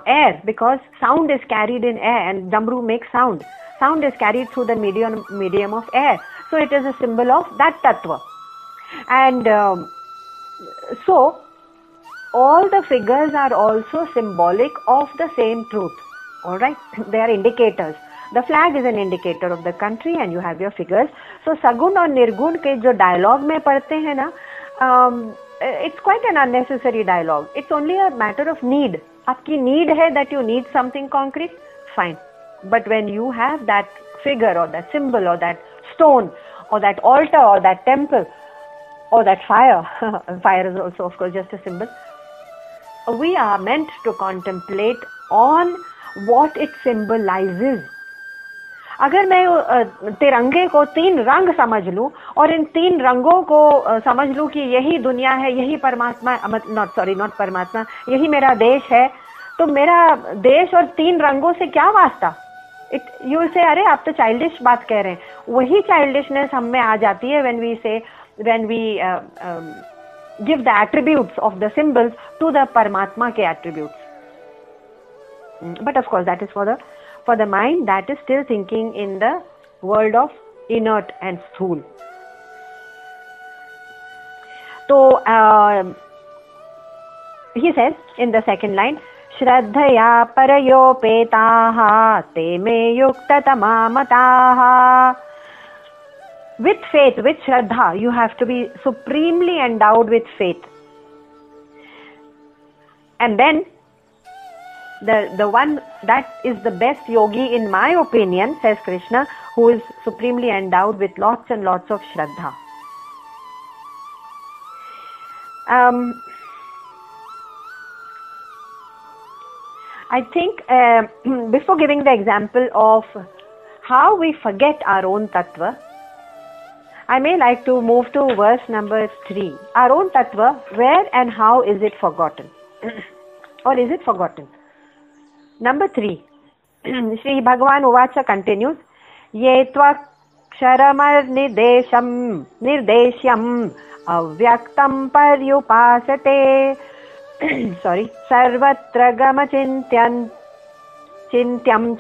air, because sound is carried in air, and damru makes sound. Sound is carried through the medium of air. So it is a symbol of that tattva. And so all the figures are also symbolic of the same truth. Alright, they are indicators. The flag is an indicator of the country, and you have your figures. So Sagun और Nirgun के जो dialogue में पढ़ते हैं ना, it's quite an unnecessary dialogue. It's only a matter of need. आपकी need है that you need something concrete, fine. But when you have that figure or that symbol or that stone or that altar or that temple or that fire, fire is also of course just a symbol, we are meant to contemplate on what it symbolizes. अगर मैं तिरंगे को 3 रंग समझ लूं और इन 3 रंगों को समझ लूं कि यही दुनिया है, यही परमात्मा, नॉट परमात्मा, यही मेरा देश है, तो मेरा देश और 3 रंगों से क्या वास्ता? यू से अरे आप तो चाइल्डिश बात कह रहे हैं. वही चाइल्डिशनेस हम में आ जाती है when we give the attributes of the symbols to the Paramatma के attributes. But of course that is for the mind that is still thinking in the world of inert and sthul. So he says in the second line, Shraddhaya parayopetaha te me yuktatama mataha. With faith, with Shraddha, you have to be supremely endowed with faith. And then the one that is the best yogi in my opinion, says Krishna, who is supremely endowed with lots and lots of Shraddha. I think before giving the example of how we forget our own tattva, I may like to move to verse number 3. Our own tattva, where and how is it forgotten? Or is it forgotten? Number 3. Sri Bhagavan Uvacha continues, Ye tvaksharamar nirdeshyam avyaktam paryupasate. Sorry, sarvatra gama chintyam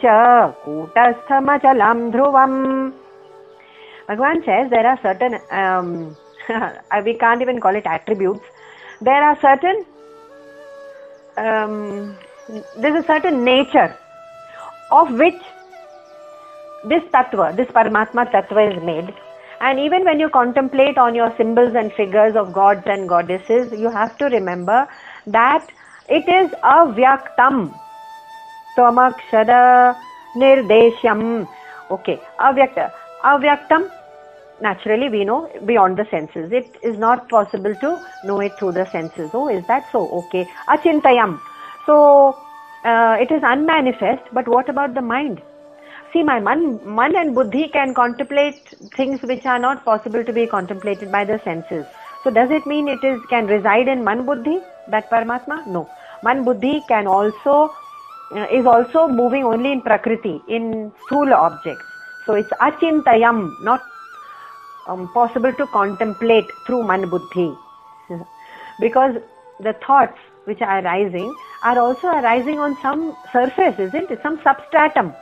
cha kutasthamachalam dhruvam. Bhagavan says there are certain, we can't even call it attributes. There are certain, there's a certain nature of which this tattva, this Paramatma tattva is made. And even when you contemplate on your symbols and figures of gods and goddesses, you have to remember that it is avyaktam. Tvamakshara nirdeshyam. Okay, avyaktam, naturally we know beyond the senses. It is not possible to know it through the senses. Oh, is that so? Okay. Achintayam. So, it is unmanifest, but what about the mind? See, my man and buddhi can contemplate things which are not possible to be contemplated by the senses. So does it mean it can reside in man buddhi, that Paramatma? No. Man buddhi can also, is also moving only in prakriti, in sthula objects. So it's achintayam, not possible to contemplate through man buddhi. Because the thoughts which are arising are also arising on some surface, isn't it? Some substratum.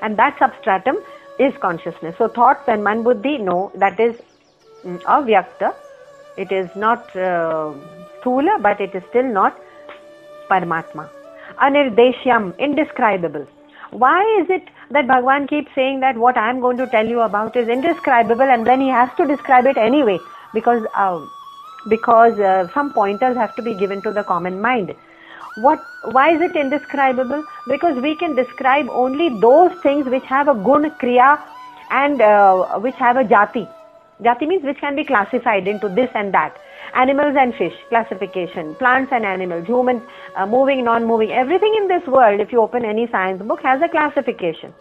And that substratum is consciousness. So thoughts and man buddhi, no, that is avyakta. It is not sthula, but it is still not Paramatma. Anirdeshyam, indescribable. Why is it that Bhagavan keeps saying that what I am going to tell you about is indescribable, and then he has to describe it anyway? Because some pointers have to be given to the common mind. Why is it indescribable? Because we can describe only those things which have a gun, kriya, and which have a jati. Jati means which can be classified into this and that. Animals and fish, classification. Plants and animals, humans, moving, non-moving. Everything in this world, if you open any science book, has a classification.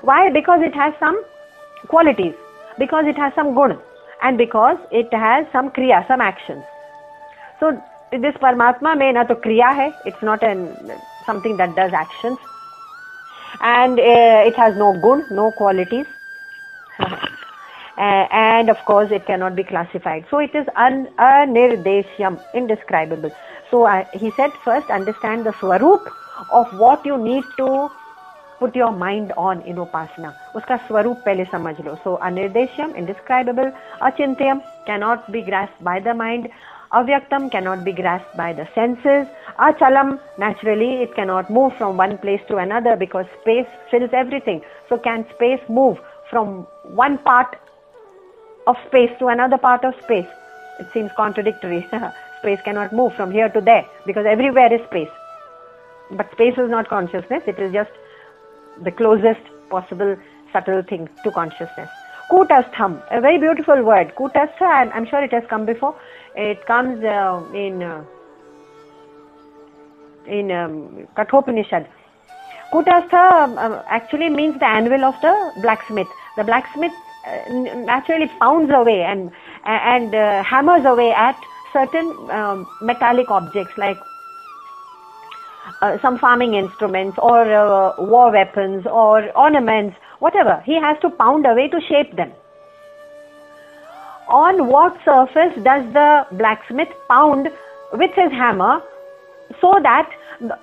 Why? Because it has some qualities, because it has some gun, and because it has some kriya, some actions. So this Paramatma mein na to kriya hai, it's not something that does actions, and it has no gun, no qualities. And of course it cannot be classified. So it is anirdeshyam, indescribable. So he said, first understand the swarup of what you need to put your mind on in upasana. Uska swarup pehle samajh lo. So anirdeshyam, indescribable. Achintyam, cannot be grasped by the mind. Avyaktam, cannot be grasped by the senses. Achalam, naturally it cannot move from one place to another because space fills everything. So can space move from one part of space to another part of space? It seems contradictory. Space cannot move from here to there because everywhere is space. But space is not consciousness. It is just the closest possible subtle thing to consciousness. Kutastham, a very beautiful word. Kutastha, I'm sure it has come before. It comes in Kathopanishad. Kutastha actually means the anvil of the blacksmith. The blacksmith naturally pounds away and hammers away at certain metallic objects like some farming instruments or war weapons or ornaments, whatever. He has to pound away to shape them. On what surface does the blacksmith pound with his hammer so that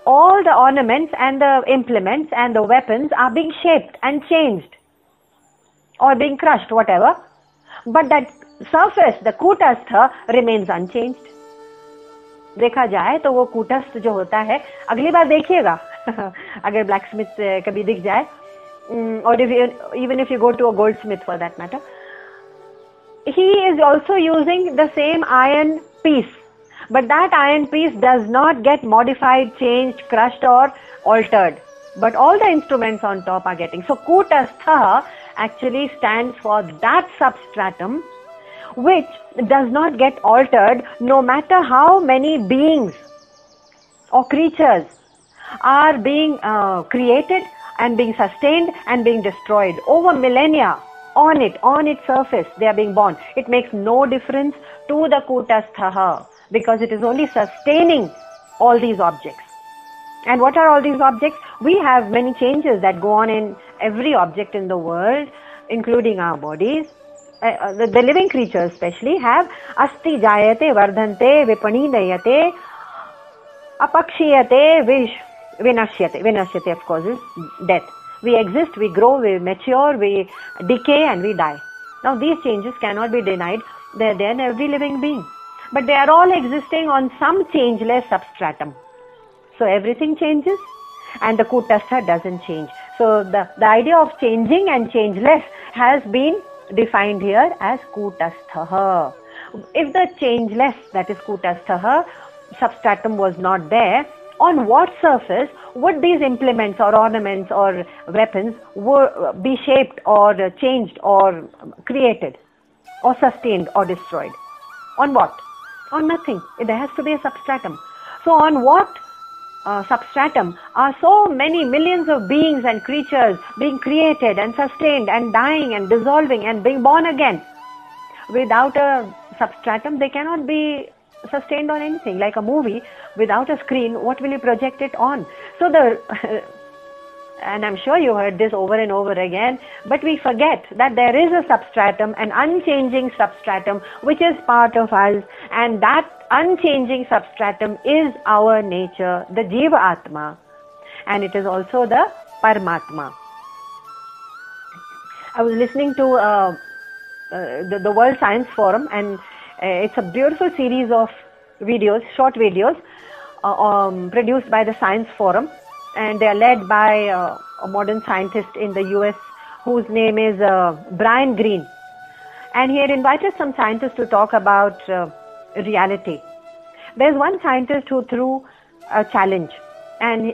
all the ornaments and the implements and the weapons are being shaped and changed or being crushed, whatever, but that surface, the kutastha, remains unchanged. देखा जाए तो वो कूटस्थ जो होता है, अगली बार देखिएगा अगर ब्लैकस्मिथ कभी दिख जाए, or even if you go to a goldsmith for that matter, he is also using the same iron piece, but that iron piece does not get modified, changed, crushed or altered, but all the instruments on top are getting. So kutastha actually stands for that substratum which does not get altered no matter how many beings or creatures are being created and being sustained and being destroyed over millennia. On its surface they are being born. It makes no difference to the kutastha because it is only sustaining all these objects. And what are all these objects? We have many changes that go on in every object in the world, including our bodies. The living creatures especially have asti jayate vardhante vipanidayate apakshiyate vinashyate. Vinashyate of course is death. We exist, we grow, we mature, we decay and we die. Now these changes cannot be denied. They are there in every living being. But they are all existing on some changeless substratum. So everything changes and the kutastha doesn't change. So the idea of changing and changeless has been defined here as kutastha. If the changeless, that is kutastha, substratum was not there, on what surface would these implements or ornaments or weapons be shaped or changed or created or sustained or destroyed? On what? On nothing. There has to be a substratum. So on what substratum are so many millions of beings and creatures being created and sustained and dying and dissolving and being born again? Without a substratum, they cannot be sustained on anything. Like a movie, without a screen, what will you project it on? So and I'm sure you heard this over and over again, but we forget that there is a substratum, an unchanging substratum, which is part of us, and that unchanging substratum is our nature, the Jiva Atma, and it is also the Paramatma. I was listening to the World Science Forum, and it's a beautiful series of videos, short videos, produced by the Science Forum, and they are led by a modern scientist in the US whose name is Brian Greene. And he had invited some scientists to talk about reality. There's one scientist who threw a challenge, and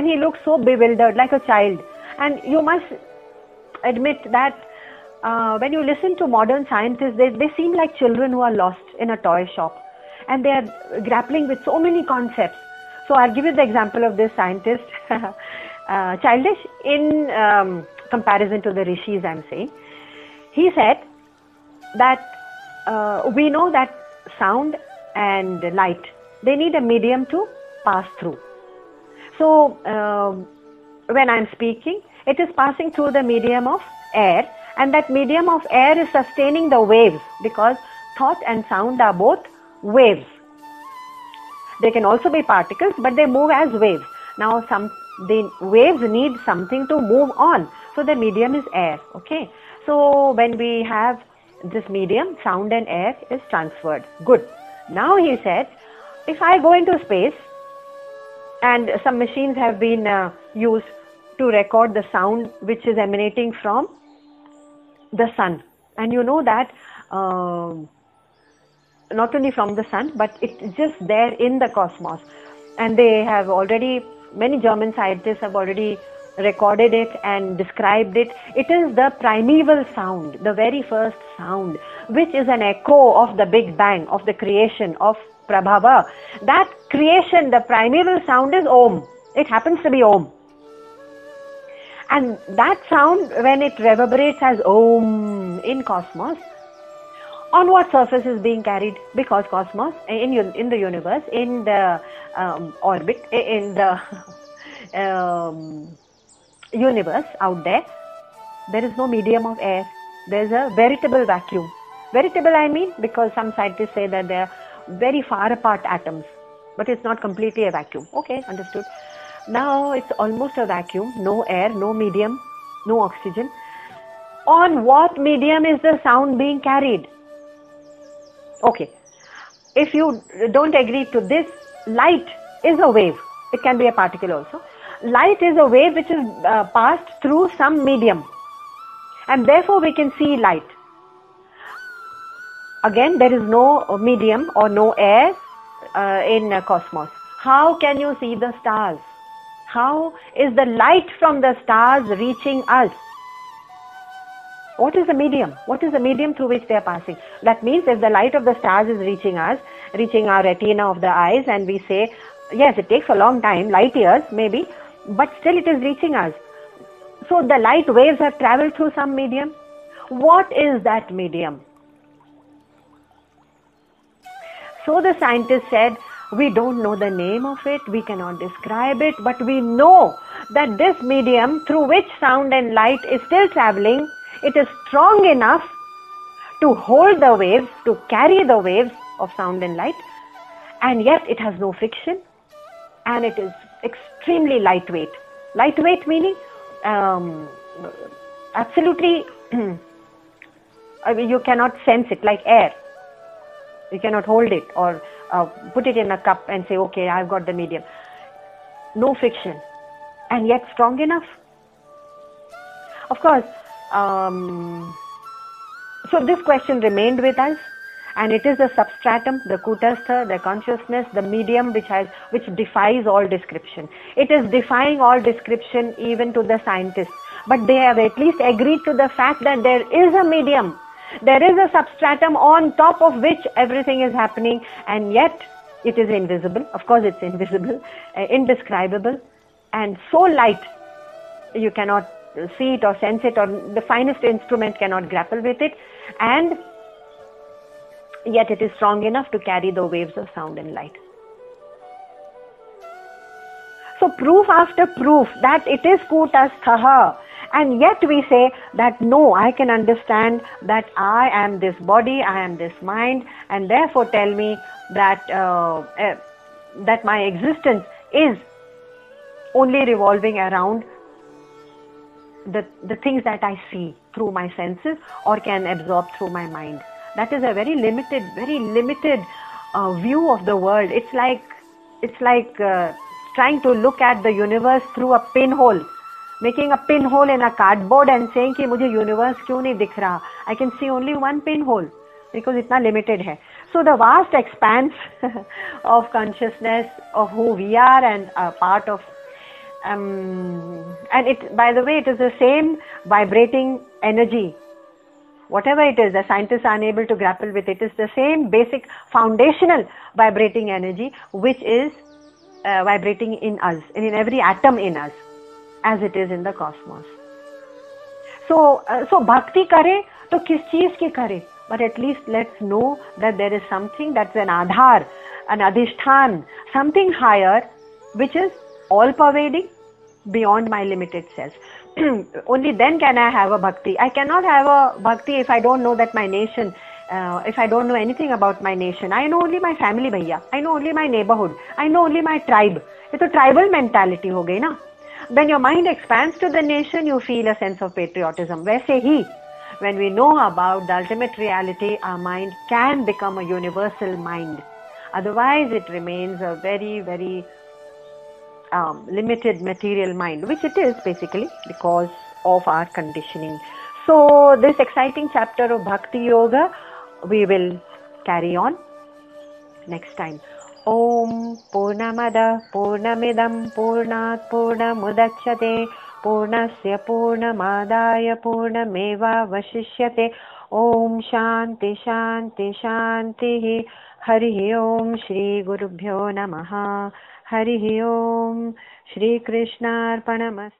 he looked so bewildered, like a child. And you must admit that when you listen to modern scientists, they seem like children who are lost in a toy shop, and they are grappling with so many concepts. So I'll give you the example of this scientist, childish in comparison to the rishis, I'm saying. He said that we know that sound and light, they need a medium to pass through. So when I'm speaking, it is passing through the medium of air, and that medium of air is sustaining the waves, because thought and sound are both waves. They can also be particles, but they move as waves. Now the waves need something to move on, so the medium is air. Okay, so when we have this medium, sound and air is transferred. Good. Now he said, if I go into space, and some machines have been used to record the sound which is emanating from the sun, and you know that not only from the sun, but it's just there in the cosmos, and they have already, many German scientists have already recorded it and described it. It is the primeval sound, the very first sound, which is an echo of the Big Bang, of the creation of Prabhava. That creation, the primeval sound is Om. It happens to be Om. And that sound, when it reverberates as Om in cosmos, on what surface is being carried? Because cosmos, in the universe, in the orbit, in the universe out there is no medium of air. There is a veritable vacuum. Veritable, I mean, because some scientists say that they are very far apart atoms, but it's not completely a vacuum. Okay, understood. Now it's almost a vacuum, no air, no medium, no oxygen. On what medium is the sound being carried? Okay, if you don't agree to this, light is a wave. It can be a particle also. Light is a wave which is passed through some medium, and therefore we can see light. Again, there is no medium or no air in cosmos. How can you see the stars? How is the light from the stars reaching us? What is the medium? What is the medium through which they are passing? That means if the light of the stars is reaching us, reaching our retina of the eyes, and we say, yes, it takes a long time, light years maybe, but still it is reaching us. So the light waves have traveled through some medium. What is that medium? So the scientists said, we don't know the name of it, we cannot describe it, but we know that this medium through which sound and light is still traveling, it is strong enough to hold the waves, to carry the waves of sound and light, and yet it has no friction, and it is extremely lightweight. Lightweight meaning absolutely you cannot sense it, like air. You cannot hold it or put it in a cup and say, okay, I've got the medium. No friction, and yet strong enough. Of course, so this question remained with us, and it is the substratum, the kutastha, the consciousness, the medium which defies all description. It is defying all description even to the scientists, but they have at least agreed to the fact that there is a medium. There is a substratum on top of which everything is happening, and yet it is invisible. Of course, it's invisible, indescribable, and so light you cannot see it or sense it, or the finest instrument cannot grapple with it, and yet it is strong enough to carry the waves of sound and light. So proof after proof that it is kutasthaha, And yet we say that no, I can understand that I am this body, I am this mind, and therefore tell me that that my existence is only revolving around the things that I see through my senses or can absorb through my mind. That is a very limited view of the world. It's like trying to look at the universe through a pinhole, making a pinhole in a cardboard and saying कि मुझे universe क्यों नहीं दिख रहा? I can see only one pinhole because इतना limited है. So the vast expanse of consciousness of who we are and a part of and it, by the way, it is the same vibrating energy. Whatever it is, the scientists are unable to grapple with it. It's the same basic foundational vibrating energy which is vibrating in us, in every atom in us, as it is in the cosmos. So bhakti kare to kis cheez ki kare, but at least let's know that there is something that's an adhar, an adhishthan, something higher, which is all pervading, beyond my limited self. Only then can I have a bhakti. I cannot have a bhakti if I don't know that my nation, if I don't know anything about my nation. I know only my family, bhaiya. I know only my neighborhood. I know only my tribe. It's a tribal mentality ho gayi na. When your mind expands to the nation, you feel a sense of patriotism. Waise hi, when we know about the ultimate reality, our mind can become a universal mind. Otherwise, it remains a very limited material mind, which it is basically because of our conditioning. So this exciting chapter of Bhakti Yoga we will carry on next time. Om Purnamada Purnamidam Purnat Purnamudachyate Purnasya Purnamadaya Purnameva Vashishyate. Om Shanti Shanti Shanti. Hari Om Shri Gurubhyo Namaha. Hari Om. Shri Krishna Arpanamastu.